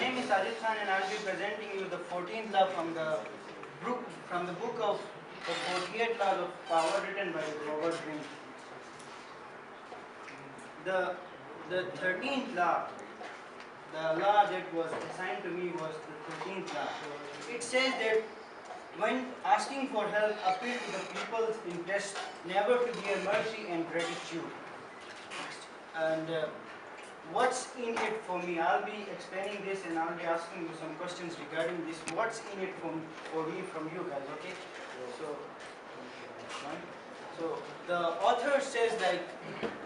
name is Arif Khan and I'll be presenting you the 14th law from the book of the 48 Laws of Power written by Robert Greene. The 13th law, the law that was assigned to me was the 13th law. It says that when asking for help, appeal to the people's interest, never to their mercy and gratitude. And what's in it for me? I'll be explaining this and I'll be asking you some questions regarding this. What's in it for me from you guys, okay? So the author says like,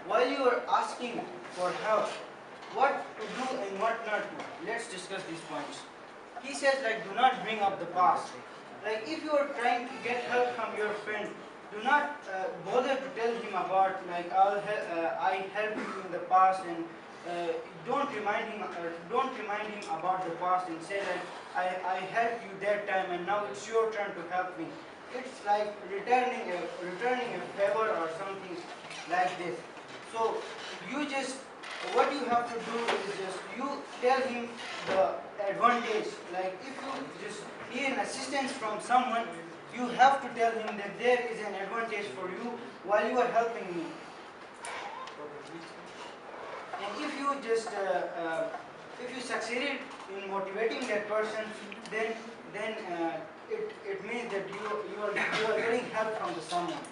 while you are asking for help, what to do and what not to, let's discuss these points. He says like, do not bring up the past. Like if you are trying to get help from your friend, do not bother to tell him about like I helped you in the past, and don't remind him about the past and say that I helped you that time and now it's your turn to help me. It's like returning a favor or something like this. So you just, what you have to do is just you tell him the advantage. Like if you just need an assistance from someone, you have to tell him that there is an advantage for you while you are helping me. And if you just if you succeeded in motivating that person, then it means that you are getting help from the someone.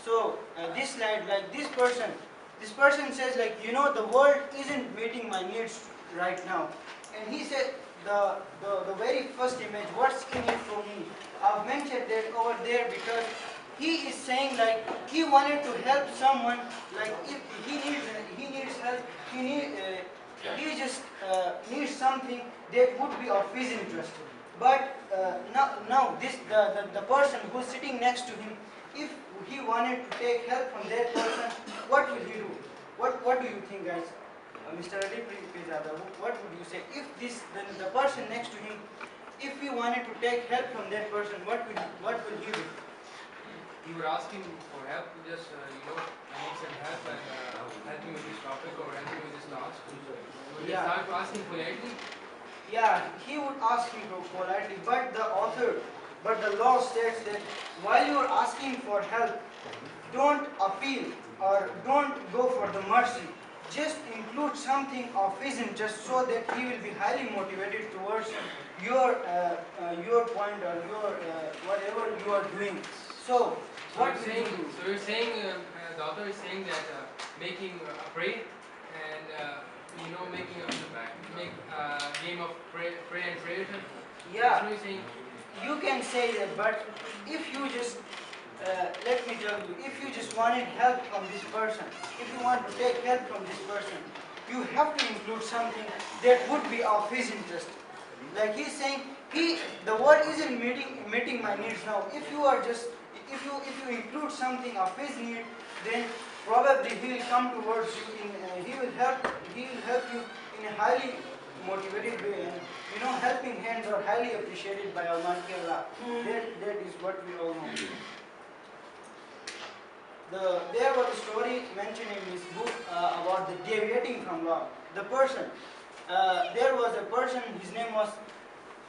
So this slide, like this person says like, you know, the world isn't meeting my needs right now. And he said the very first image, what's in it for me? I've mentioned that over there because he is saying like he wanted to help someone, like if he needs help, he just needs something that would be of his interest. But now this the person who's sitting next to him, if he wanted to take help from that person, what will he do? What do you think, guys? Mr. Ali Pizada, what would you say? If the person next to him, if he wanted to take help from that person, what will he do? You were asking for help, just I need some help and help me with this topic or help me with this task. Would you start asking politely? Yeah, he would ask him politely, but the law states that while you are asking for help, don't appeal or don't go for the mercy. Just include something of his interest so that he will be highly motivated towards your point or your whatever you are doing. So what will you do? So you're saying the author is saying that making a pray and making a game of pray and prayer. Yeah. That's what you're saying. You can say that, but if you just let me tell you, if you just wanted help from this person, if you want to take help from this person, you have to include something that would be of his interest. Like he's saying, the world isn't meeting my needs now. If you include something of his need, then probably he will come towards you he will help you in a highly motivated way, and helping hands are highly appreciated by Almighty Allah. That is what we all know. There was a story mentioned in this book about the deviating from law. There was a person, his name was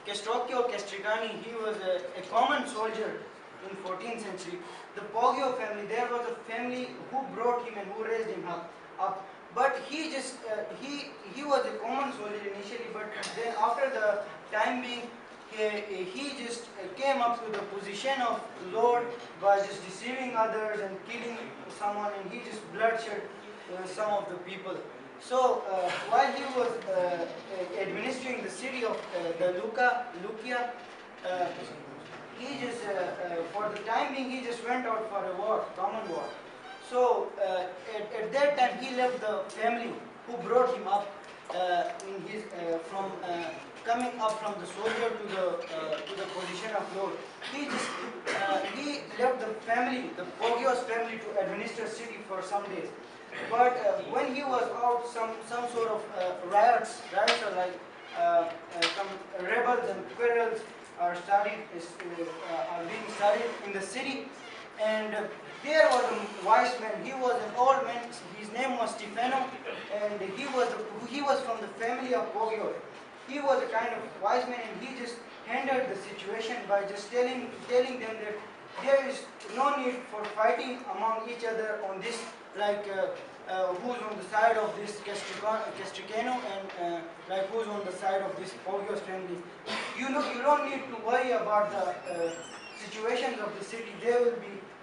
Castrocchio Castricani. He was a common soldier in 14th century. The Poggio family, there was a family who brought him and who raised him up. But he just, he was a common soldier initially, but then after the time being, he just came up to the position of Lord by just deceiving others and killing someone, and he just bloodshed some of the people. So while he was administering the city of the Lucia, he just, for the time being, he just went out for a war, common war. So at that time, he left the family who brought him up in his coming up from the soldier to the position of lord. He left the family, the Poggio's family, to administer city for some days. But when he was out, some sort of riots are like some rebels and quarrels are being started in the city, and there was a wise man. He was an old man. His name was Stefano, and he was from the family of Poggio. he was a kind of wise man, and he just handled the situation by just telling them that there is no need for fighting among each other on this, like who's on the side of this Castricano and like who's on the side of this Pogios family. You don't need to worry about the situations of the city.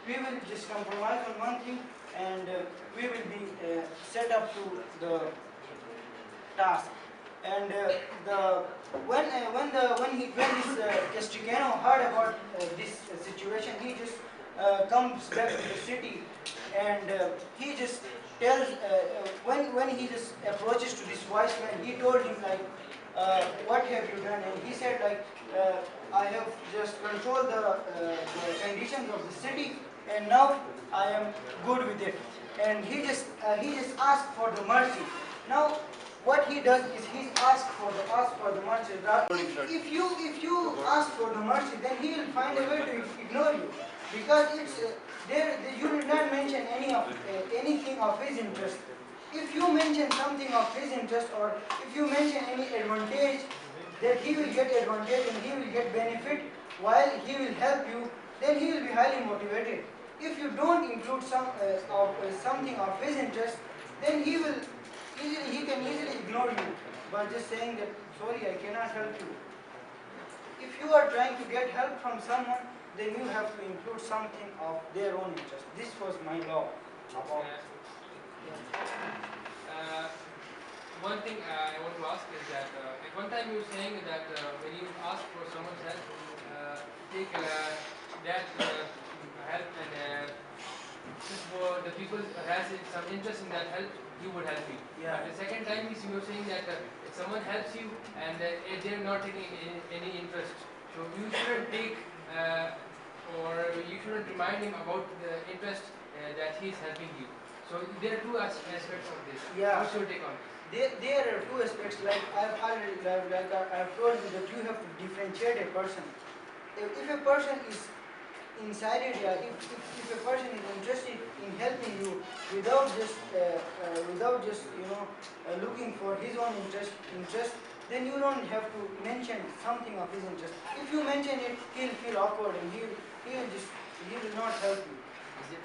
We will just compromise on one thing, and we will be set up to the task. And when this Castricano heard about this situation, he just comes back to the city, and he just tells when he just approaches to this wise man, he told him like, what have you done? And he said like, I have just controlled the conditions of the city, and now I am good with it. And he just asked for the mercy. Now what he does is he asks for the mercy. If you ask for the mercy, then he will find a way to ignore you, because it's you did not mention anything of his interest. If you mention something of his interest, or if you mention any advantage that he will get advantage and he will get benefit while he will help you, then he will be highly motivated. If you don't include something of his interest, then he can easily ignore you by just saying that, sorry, I cannot help you. If you are trying to get help from someone, then you have to include something of their own interest. This was my law about. One thing I want to ask is that at one time you were saying that when you ask for someone's help, take that help, and just for the people has some interest in that help, you would help me. Yeah. But the second time is you were saying that if someone helps you and if they are not taking any interest, so you shouldn't take or you shouldn't remind him about the interest that he is helping you. So there are two aspects of this. Yeah. What's your take on this? There are two aspects. Like I've told you that you have to differentiate a person. If a person is inside it, if a person is interested in helping you without just looking for his own interest, then you don't have to mention something of his interest. If you mention it, he'll feel awkward, and he will not help you.